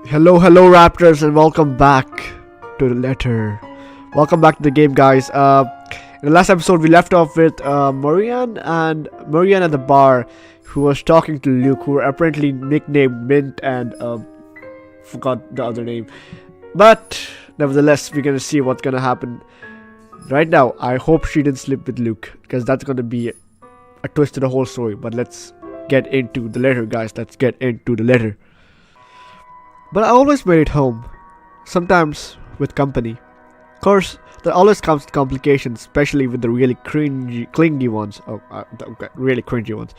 Hello, Raptors, and welcome back to the letter. Welcome back to the game, guys. In the last episode, we left off with Marianne at the bar, who was talking to Luke, who were apparently nicknamed Mint and forgot the other name. But nevertheless, we're gonna see what's gonna happen right now. I hope she didn't sleep with Luke, because that's gonna be a twist to the whole story. But let's get into the letter, guys. Let's get into the letter. But I always made it home, sometimes with company. Of course, there always comes complications, especially with the really clingy ones. Okay, really cringy ones.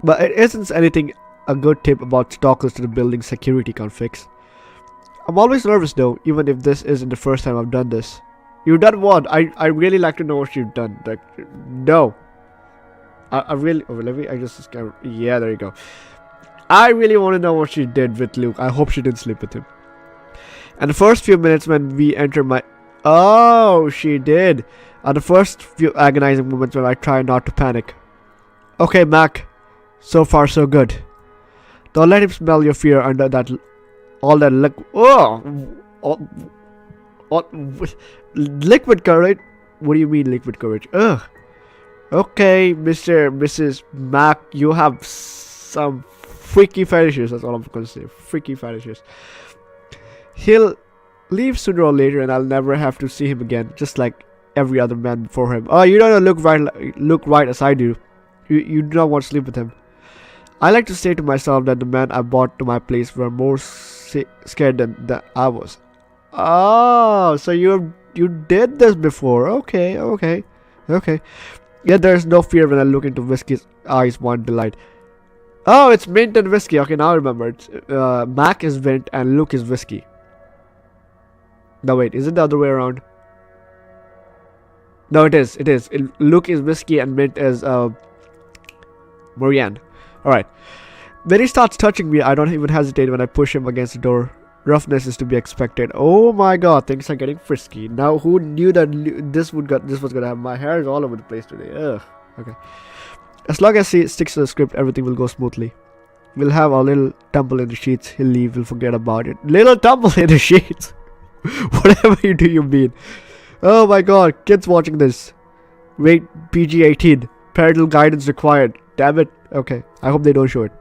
But it isn't anything a good tip about stalkers to the building security can't fix. I'm always nervous though, even if this isn't the first time I've done this. You've done what? I really like to know what you've done. Like, no. I really... Oh, let me... I just... Yeah, there you go. I really want to know what she did with Luke. I hope she didn't sleep with him. And the first few minutes when we enter my... Oh, she did. The first few agonizing moments when I try not to panic. Okay, Mac. So far, so good. Don't let him smell your fear under that... All that liquid courage? What do you mean liquid courage? Ugh. Okay, Mrs. Mac, you have some freaky fetishes. That's all I'm gonna say. Freaky fetishes. He'll leave sooner or later, and I'll never have to see him again. Just like every other man before him. Oh, you don't look right as I do. You do not want to sleep with him. I like to say to myself that the men I brought to my place were more scared than I was. Oh, so you did this before? Okay. Yet there is no fear when I look into Whiskey's eyes. One delight. Oh, it's Mint and Whiskey. Okay, now I remember. It's, Mac is Mint and Luke is Whiskey. No, wait. Is it the other way around? No, it is. Luke is Whiskey and Mint is Marianne. Alright. When he starts touching me, I don't even hesitate when I push him against the door. Roughness is to be expected. Oh my god, things are getting frisky. Now, who knew that this was gonna happen? My hair is all over the place today. Ugh. Okay. As long as he sticks to the script, everything will go smoothly. We'll have a little tumble in the sheets. He'll leave. We'll forget about it. Little tumble in the sheets. Whatever you do, you mean. Oh my god, kids watching this. Rate PG-18. Parental guidance required. Damn it. Okay, I hope they don't show it.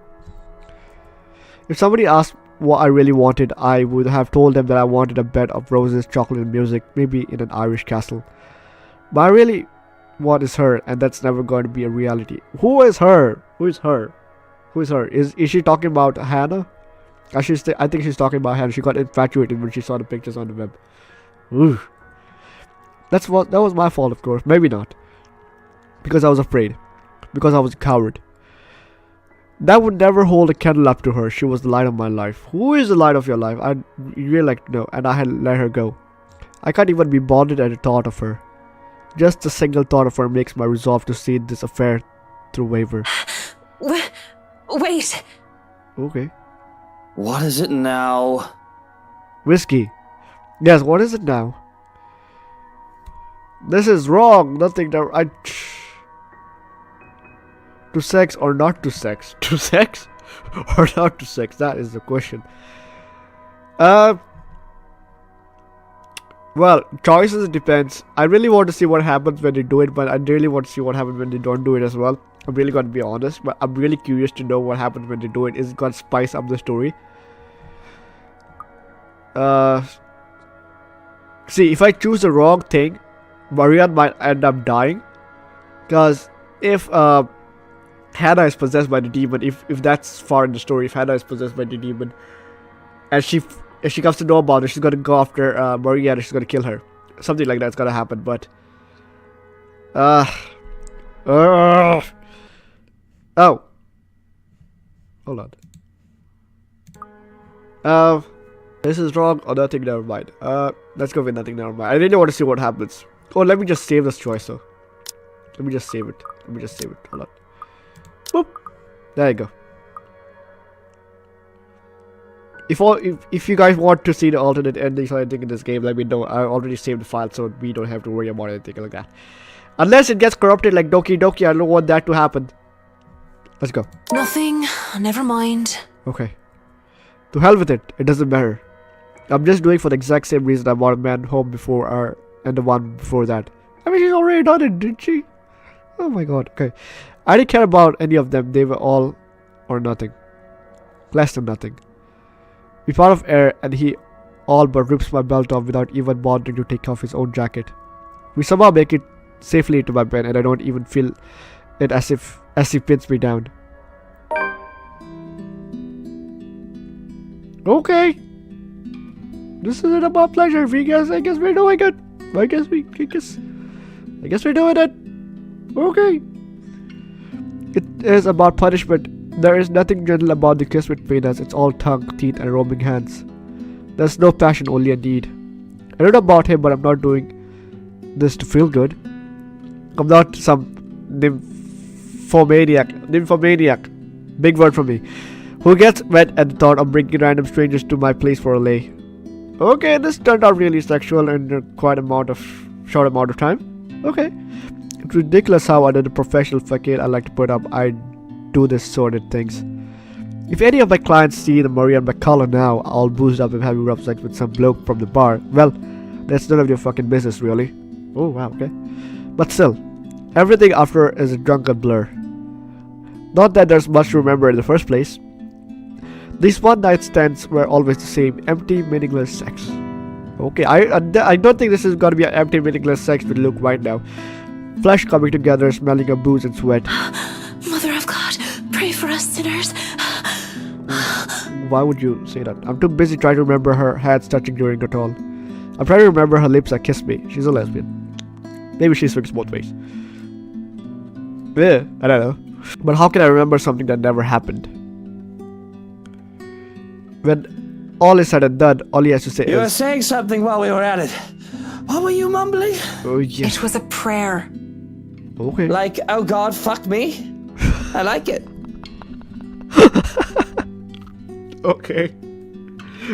If somebody asked what I really wanted, I would have told them that I wanted a bed of roses, chocolate, and music, maybe in an Irish castle. But I really want is her, and that's never going to be a reality. Who is her? Is she talking about Hannah? I think she's talking about Hannah. She got infatuated when she saw the pictures on the web. Ooh. That was my fault, of course. Maybe not. Because I was afraid. Because I was a coward. That would never hold a candle up to her. She was the light of my life. Who is the light of your life? I'd really like to know. And I had let her go. I can't even be bothered at the thought of her. Just the single thought of her makes my resolve to see this affair through waver. Wait. Okay. What is it now? Whiskey. Yes, what is it now? This is wrong. Nothing that to sex or not to sex? To sex or not to sex? That is the question. Well, choices, it depends. I really want to see what happens when they do it, but I really want to see what happens when they don't do it as well. I'm really going to be honest, but I'm really curious to know what happens when they do it. Is it going to spice up the story? See, if I choose the wrong thing, Marianne might end up dying. Because if Hannah is possessed by the demon, if that's far in the story, if Hannah is possessed by the demon, and if she comes to know about it, she's gonna go after Marianne and she's gonna kill her. Something like that's gonna happen, but oh, hold on. This is wrong. Oh, nothing, never mind. Let's go with nothing, never mind. I really want to see what happens. Oh, let me just save this choice though. Let me just save it. Hold on. Boop. There you go. If you guys want to see the alternate endings or anything in this game, let me know. I already saved the file, so we don't have to worry about anything like that. Unless it gets corrupted like Doki Doki, I don't want that to happen. Let's go. Nothing. Never mind. Okay. To hell with it. It doesn't matter. I'm just doing for the exact same reason I brought a man home before and the one before that. I mean, she's already done it, didn't she? Oh my god. Okay. I didn't care about any of them. They were all or nothing. Less than nothing. We part of air and he all but rips my belt off without even bothering to take off his own jacket. We somehow make it safely into my bed and I don't even feel it as he pins me down. Okay. This isn't about pleasure, I guess we're doing it. I guess we're doing it. Okay. It is about punishment. There is nothing gentle about the kiss between us. It's all tongue, teeth, and roaming hands. There's no passion, only a need. I don't know about him, but I'm not doing this to feel good. I'm not some nymphomaniac. Big word for me. Who gets wet at the thought of bringing random strangers to my place for a lay. Okay, this turned out really sexual in a short amount of time. Okay. It's ridiculous how under the professional facade I like to put up, I do this sordid things. If any of my clients see the Maria and my collar now, all boozed up and having rough sex with some bloke from the bar, well, that's none of your fucking business, really. Oh, wow, okay. But still, everything after is a drunken blur. Not that there's much to remember in the first place. These one-night stands were always the same, empty, meaningless sex. Okay, I don't think this is gonna be an empty, meaningless sex with Luke right now. Flesh coming together, smelling of booze and sweat. Mother of God, pray for us sinners. Why would you say that? I'm too busy trying to remember her hands touching during it all. I'm trying to remember her lips that kissed me. She's a lesbian. Maybe she swings both ways. Yeah, I don't know. But how can I remember something that never happened? When all is said and done, all he has to say You were is... saying something while we were at it. What were you mumbling? Oh, yes. It was a prayer. Okay. Like, oh God, fuck me? I like it. Okay.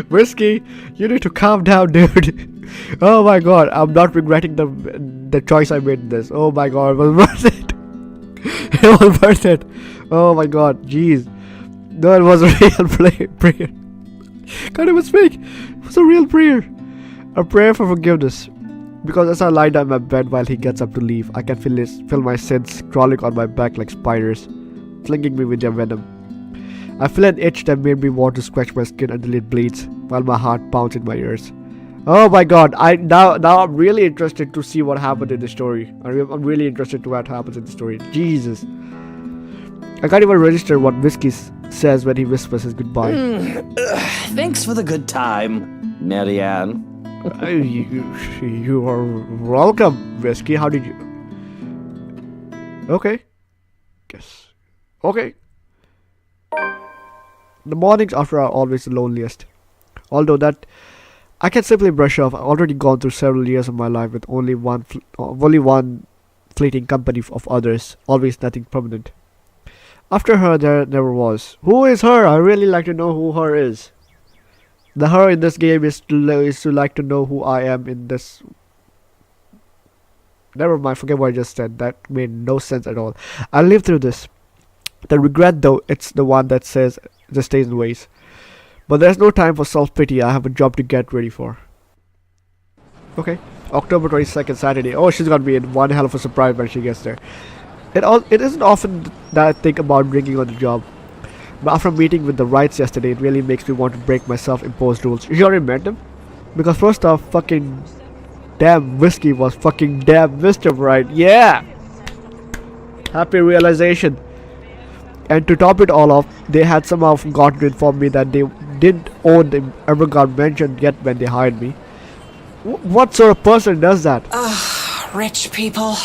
Whiskey, you need to calm down, dude. Oh my god, I'm not regretting the choice I made in this. Oh my god, it was worth it. It was worth it. Oh my god, jeez. No, it was a real prayer. God, it was fake. It was a real prayer. A prayer for forgiveness. Because as I lie down in my bed while he gets up to leave, I can feel my sins crawling on my back like spiders, flinging me with their venom. I feel an itch that made me want to scratch my skin until it bleeds, while my heart pounds in my ears. Oh my god, now I'm really interested to see what happened in the story. I'm really interested to what happens in the story. Jesus. I can't even register what Whiskey says when he whispers his goodbye. Thanks for the good time, Marianne. You are welcome, Whiskey. How did you... Okay. Guess. Okay. The mornings after are always the loneliest. Although that I can simply brush off. I've already gone through several years of my life with only one fleeting company of others. Always nothing permanent. After her, there never was. Who is her? I really like to know who her is. The her in this game is to like to know who I am in this. Never mind, forget what I just said. That made no sense at all. I lived through this. The regret, though, it's the one that says just stays in ways. But there's no time for self-pity. I have a job to get ready for. Okay. October 22nd, Saturday. Oh, she's gonna be in one hell of a surprise when she gets there. It isn't often that I think about bringing on the job. But after meeting with the Wrights yesterday, it really makes me want to break my self-imposed rules. You already met them? Because first off, fucking damn Whiskey was fucking damn Mr. Wright. Yeah! Happy realization. And to top it all off, they had somehow forgotten to inform me that they didn't own the Evergarden Mansion yet when they hired me. What sort of person does that? Rich people.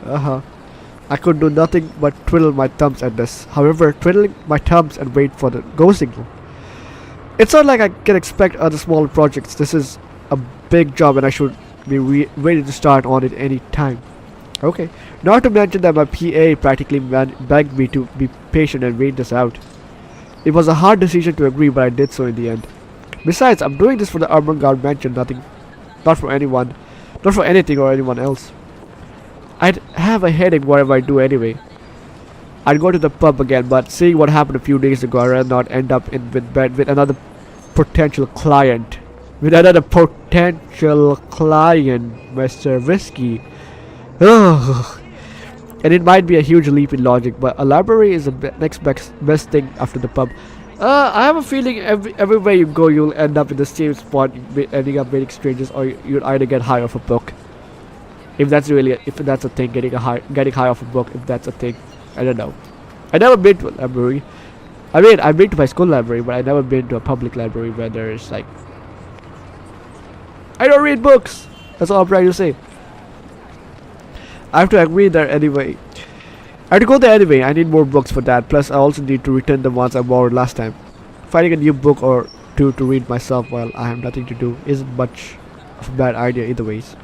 Uh-huh. I could do nothing but twiddle my thumbs at this. However, twiddling my thumbs and wait for the go signal. It's not like I can expect other small projects. This is a big job and I should be ready to start on it any time. Okay. Not to mention that my PA practically begged me to be patient and wait this out. It was a hard decision to agree, but I did so in the end. Besides, I'm doing this for the Ermengarde Mansion, not for anyone, not for anything or anyone else. I'd have a headache whatever I do anyway. I'd go to the pub again, but seeing what happened a few days ago, I'd rather not end up in bed with another potential client. With another potential client, Mr. Whiskey. Ugh. And it might be a huge leap in logic, but a library is the next best thing after the pub. I have a feeling everywhere you go, you'll end up in the same spot, ending up meeting strangers, or you'll either get high off a book. If that's a thing, getting high off a book, if that's a thing, I don't know. I never been to a library. I mean, I've been to my school library, but I never been to a public library where there's like, I don't read books. That's all I'm trying to say. I have to agree there anyway. I have to go there anyway. I need more books for that. Plus, I also need to return the ones I borrowed last time. Finding a new book or two to read myself while I have nothing to do isn't much of a bad idea either ways.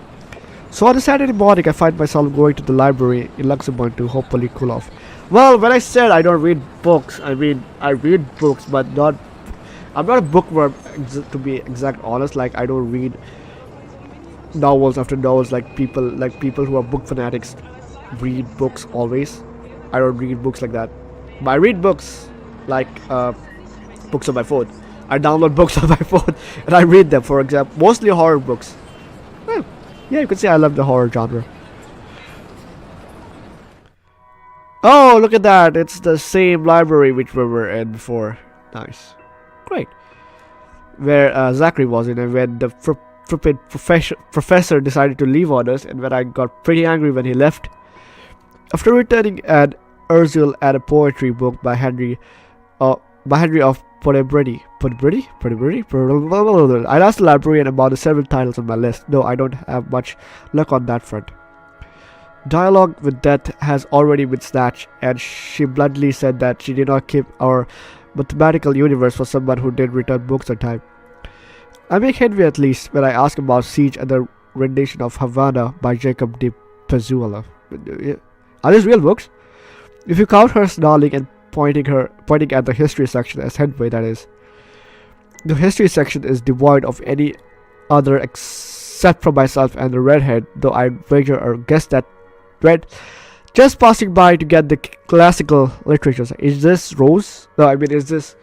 So on a Saturday morning, I find myself going to the library in Luxembourg to hopefully cool off. Well, when I said I don't read books, I mean I read books, but not. I'm not a bookworm, to be exact honest. Like I don't read novels after novels like people who are book fanatics read books always. I don't read books like that, but I read books like books on my phone. I download books on my phone and I read them. For example, mostly horror books. Well, yeah, you could say I love the horror genre. Oh, look at that! It's the same library which we were in before. Nice, great. Where Zachary was in, and when the professor decided to leave on us, and when I got pretty angry when he left. After returning an Ursule and a poetry book by Henry of Podebretti. I asked the librarian about the several titles on my list. No, I don't have much luck on that front. Dialogue with Death has already been snatched, and she bluntly said that she did not keep our mathematical universe for someone who did return books on time. I make headway at least when I ask about Siege and the rendition of Havana by Jacob de Pezuela. Are these real books? If you count her snarling and pointing at the history section as headway, that is. The history section is devoid of any other except for myself and the redhead, though I wager or guess that red just passing by to get the classical literature. Is this Rose? No, I mean, is this...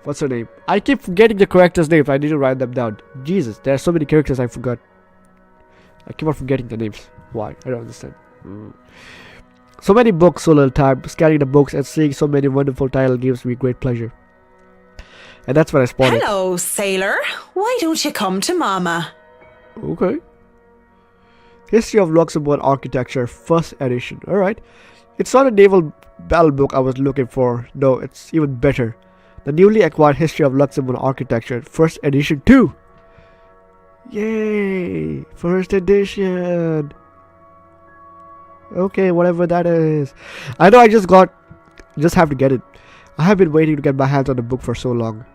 What's her name? I keep forgetting the characters' names. I need to write them down. Jesus, there are so many characters I forgot. I keep on forgetting the names. Why? I don't understand. So many books, so little time. Scanning the books and seeing so many wonderful titles gives me great pleasure. And that's when I spotted. Hello, sailor. Why don't you come to Mama? Okay. History of Luxembourg Architecture, first edition. Alright. It's not a naval battle book I was looking for. No, it's even better. The newly acquired History of Luxembourg Architecture, first edition 2. Yay! First edition. Okay, whatever that is. I know I just have to get it. I have been waiting to get my hands on the book for so long.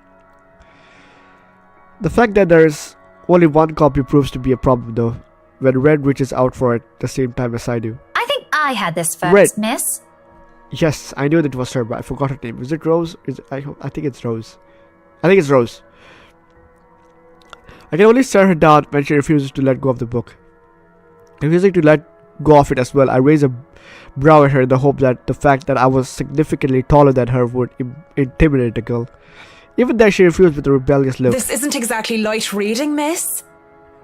The fact that there is only one copy proves to be a problem though, when Red reaches out for it the same time as I do. I think I had this first, Red. miss. Yes, I knew that it was her, but I forgot her name. Is it Rose? I think it's Rose. I think it's Rose. I can only stare her down when she refuses to let go of the book. Refusing to let go of it as well, I raise a brow at her in the hope that the fact that I was significantly taller than her would intimidate the girl. Even then, she refused with a rebellious look. This isn't exactly light reading, miss.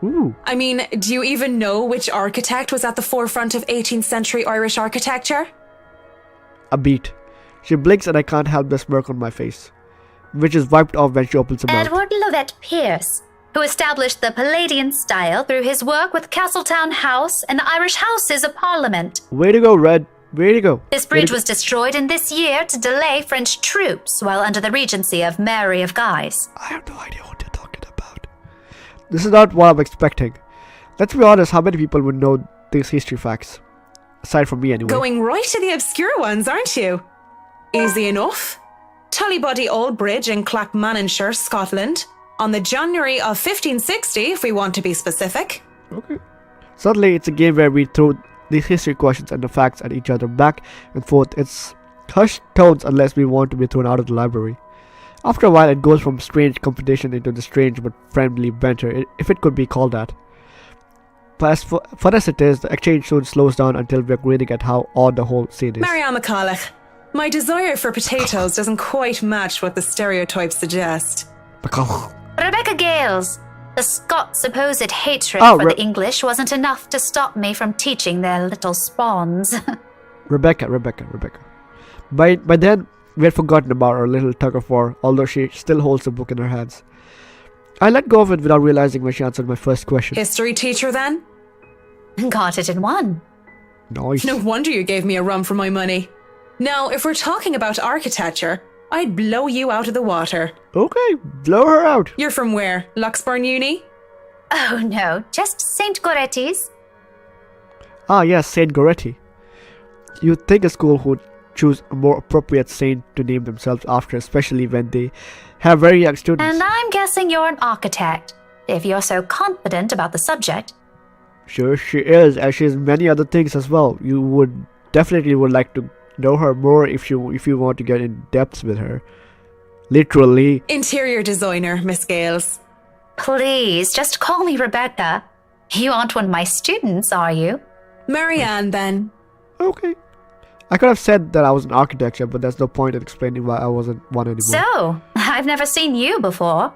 Ooh. I mean, do you even know which architect was at the forefront of 18th century Irish architecture? A beat. She blinks and I can't help the smirk on my face, which is wiped off when she opens her mouth. Edward Lovett Pierce, who established the Palladian style through his work with Castletown House and the Irish Houses of Parliament. Way to go, Red. Way to go. This bridge was destroyed in this year to delay French troops while under the regency of Mary of Guise. I have no idea what you're talking about. This is not what I'm expecting. Let's be honest, how many people would know these history facts? Aside from me, anyway. Going right to the obscure ones, aren't you? Easy enough. Tullybody Old Bridge in Clackmannanshire, Scotland, on the January of 1560, if we want to be specific. Okay. Suddenly, it's a game where we throw these history questions and the facts at each other back and forth. It's hushed tones unless we want to be thrown out of the library. After a while, it goes from strange competition into the strange but friendly banter, if it could be called that. But as fun as it is, the exchange soon slows down until we're grinning at how odd the whole scene is. Marianne McCulloch, my desire for potatoes doesn't quite match what the stereotypes suggest. Rebecca Gales. The Scots' supposed hatred Oh, for the English wasn't enough to stop me from teaching their little spawns. Rebecca. By then, we had forgotten about our little tug of war, although she still holds the book in her hands. I let go of it without realizing when she answered my first question. History teacher then? Got it in one. Nice. No wonder you gave me a run for my money. Now, if we're talking about architecture, I'd blow you out of the water. Okay, blow her out. You're from where? Luxburn Uni? Oh no, just St. Goretti's. Ah, yes, Saint Goretti. You'd think a school would choose a more appropriate saint to name themselves after, especially when they have very young students. And I'm guessing you're an architect, if you're so confident about the subject. Sure, she is, and she has many other things as well. You would definitely like to know her more if you want to get in depth with her. Literally. Interior designer, Miss Gales. Please, just call me Rebecca. You aren't one of my students, are you? Marianne, then. Okay. I could have said that I was in architecture, but there's no point in explaining why I wasn't one anymore. So, I've never seen you before.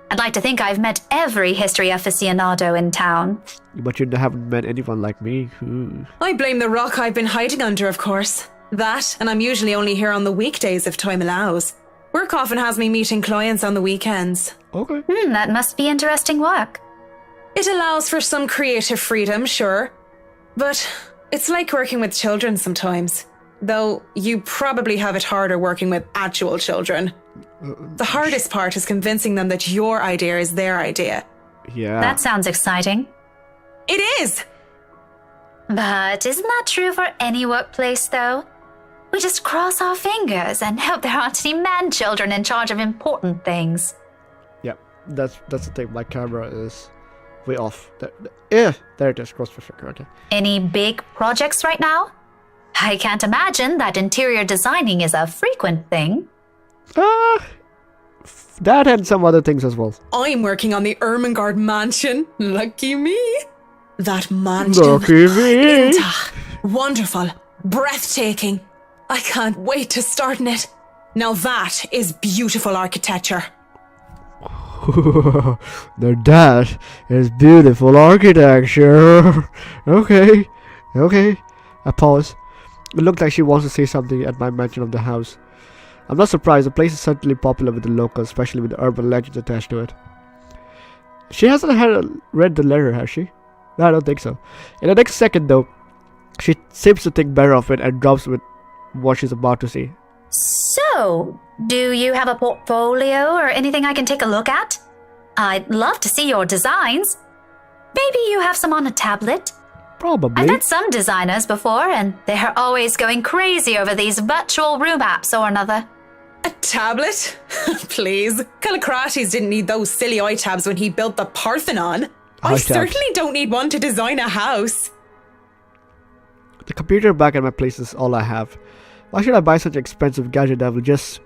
I'd like to think I've met every history aficionado in town. But you haven't met anyone like me. I blame the rock I've been hiding under, of course. That, and I'm usually only here on the weekdays if time allows. Work often has me meeting clients on the weekends. Okay. That must be interesting work. It allows for some creative freedom, sure. But it's like working with children sometimes. Though you probably have it harder working with actual children. The hardest part is convincing them that your idea is their idea. Yeah. That sounds exciting. It is! But isn't that true for any workplace, though? We just cross our fingers and hope there aren't any man-children in charge of important things. Yeah, that's the thing. My camera is way off. There it is. Cross my finger. Okay. Any big projects right now? I can't imagine that interior designing is a frequent thing. That and some other things as well. I'm working on the Ermengarde mansion. Lucky me. That mansion. Lucky me. Wonderful. Breathtaking. I can't wait to start in it. Now that is beautiful architecture. Now that is beautiful architecture. Okay. I pause. It looked like she wants to say something at my mention of the house. I'm not surprised. The place is certainly popular with the locals, especially with the urban legends attached to it. She hasn't read the letter, has she? No, I don't think so. In the next second, though, she seems to think better of it and drops with what she's about to say. So, do you have a portfolio or anything I can take a look at? I'd love to see your designs. Maybe you have some on a tablet? Probably. I've met some designers before, and they're always going crazy over these virtual room apps or another. A tablet? Please. Callicrates didn't need those silly iTabs when he built the Parthenon. I certainly don't need one to design a house. The computer back at my place is all I have. Why should I buy such an expensive gadget that will just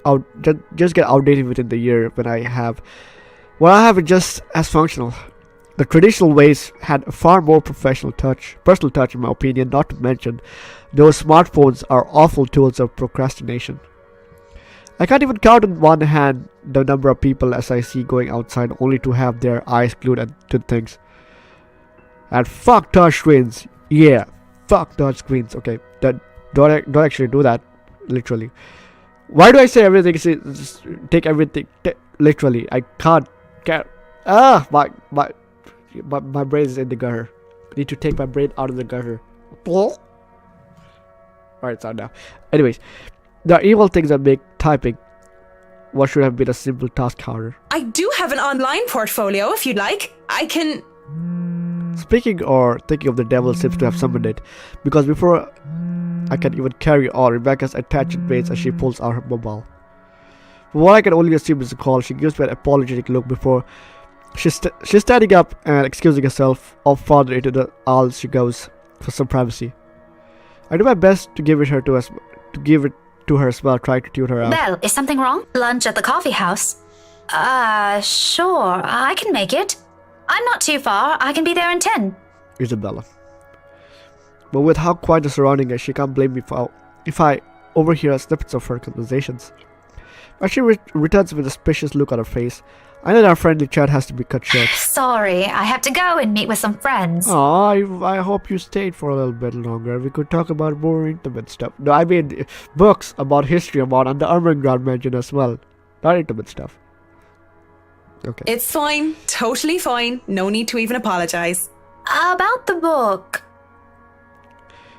get outdated within the year when I have it just as functional? The traditional ways had a far more personal touch in my opinion, not to mention those smartphones are awful tools of procrastination. I can't even count on one hand the number of people as I see going outside only to have their eyes glued to things. And fuck touch screens. Yeah, fuck touch screens. Okay, don't actually do that. Literally. Why do I say everything? Just take everything. Literally, I can't. My brain is in the gutter. I need to take my brain out of the gutter. Alright, it's out now. Anyways, there are evil things that make typing what should have been a simple task harder. I do have an online portfolio if you'd like. I can... Speaking or thinking of the devil seems to have summoned it, because before I can even carry on, Rebecca's attention fades as she pulls out her mobile. From what I can only assume is a call, she gives me an apologetic look before she's standing up and excusing herself. Off farther into the aisle she goes for some privacy. I do my best to give it to her as well, trying to tune her out. Belle, is something wrong? Lunch at the coffee house? Sure, I can make it. I'm not too far. I can be there in 10. Isabella. But with how quiet the surrounding is, she can't blame me if I overhear snippets of her conversations. As she returns with a suspicious look on her face, I know that our friendly chat has to be cut short. Sorry, I have to go and meet with some friends. Oh, I hope you stayed for a little bit longer. We could talk about more intimate stuff. No, I mean books about history about and the Ermengarde mentioned as well. Not intimate stuff. Okay. It's fine. Totally fine. No need to even apologize. About the book.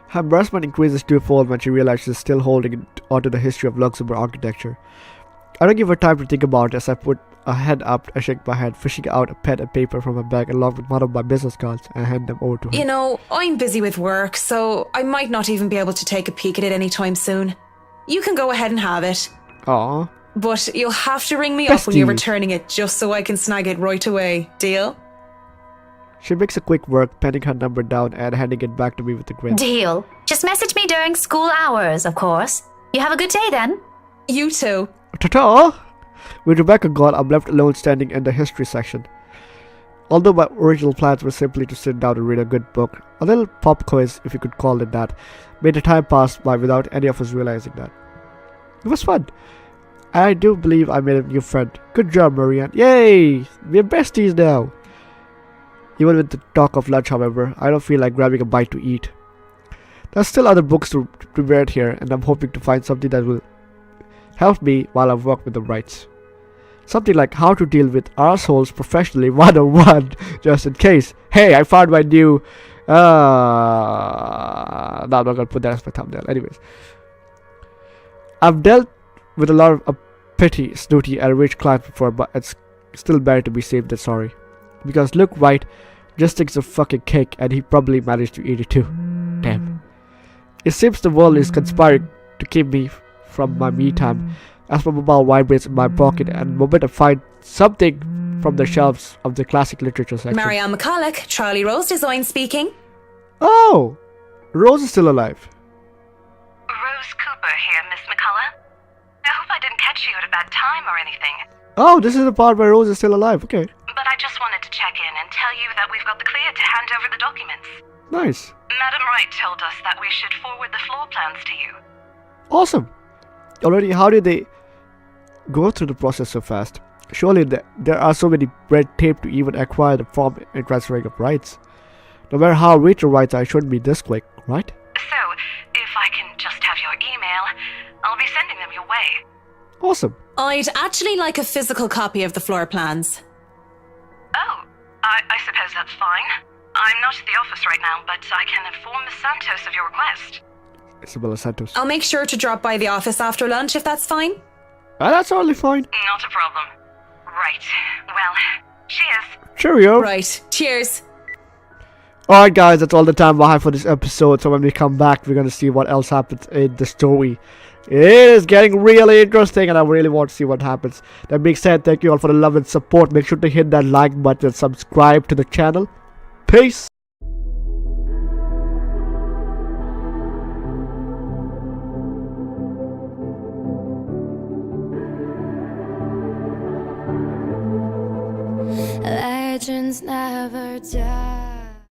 Her embarrassment increases twofold when she realizes she's still holding onto the history of Luxembourg architecture. I don't give her time to think about it as I put a hand up and shake my head, fishing out a pen and paper from my bag along with one of my business cards and hand them over to her. You know, I'm busy with work, so I might not even be able to take a peek at it anytime soon. You can go ahead and have it. Aww. But you'll have to ring me up when you're Bestie. returning it just so I can snag it right away. Deal? She makes a quick work, penning her number down and handing it back to me with a grin. Deal. Just message me during school hours, of course. You have a good day then. You too. Ta-ta! With Rebecca gone, I'm left alone standing in the history section. Although my original plans were simply to sit down and read a good book, a little pop quiz, if you could call it that, made the time pass by without any of us realizing that. It was fun. I do believe I made a new friend. Good job, Marianne. Yay! We're besties now. Even with the talk of lunch, however, I don't feel like grabbing a bite to eat. There's still other books to be read here, and I'm hoping to find something that will help me while I work with the rights. Something like how to deal with arseholes professionally 101, just in case. Hey, I found my new... No, I'm not gonna put that as my thumbnail. Anyways. I've dealt with a lot of petty, snooty, and rich clients before, but it's still better to be safe than sorry. Because Luke Wright just thinks of fucking cake, and he probably managed to eat it too. Damn. It seems the world is conspiring to keep me from my me time, as my mobile vibrates in my pocket, and the moment I find something from the shelves of the classic literature section. Marianne McCulloch, Charlie Rose Design speaking. Oh! Rose is still alive. Rose Cooper here, Miss McCullough. I hope I didn't catch you at a bad time or anything. Oh, this is the part where Rose is still alive. Okay. But I just wanted to check in and tell you that we've got the clear to hand over the documents. Nice. Madam Wright told us that we should forward the floor plans to you. Awesome. Already, how did they go through the process so fast? Surely there are so many red tape to even acquire the form and transferring of rights. No matter how rich your rights are, it shouldn't be this quick, right? So, if I can just have your email, I'll be sending them your way. Awesome. I'd actually like a physical copy of the floor plans. Oh, I suppose that's fine. I'm not at the office right now, but I can inform Miss Santos of your request. Isabella Santos. I'll make sure to drop by the office after lunch if that's fine. That's totally fine. Not a problem. Right. Well, cheers. Cheerio. Right. Cheers. Alright guys, that's all the time I have for this episode. So when we come back, we're gonna see what else happens in the story. It is getting really interesting and I really want to see what happens. That being said, thank you all for the love and support. Make sure to hit that like button and subscribe to the channel. Peace. Legends never die.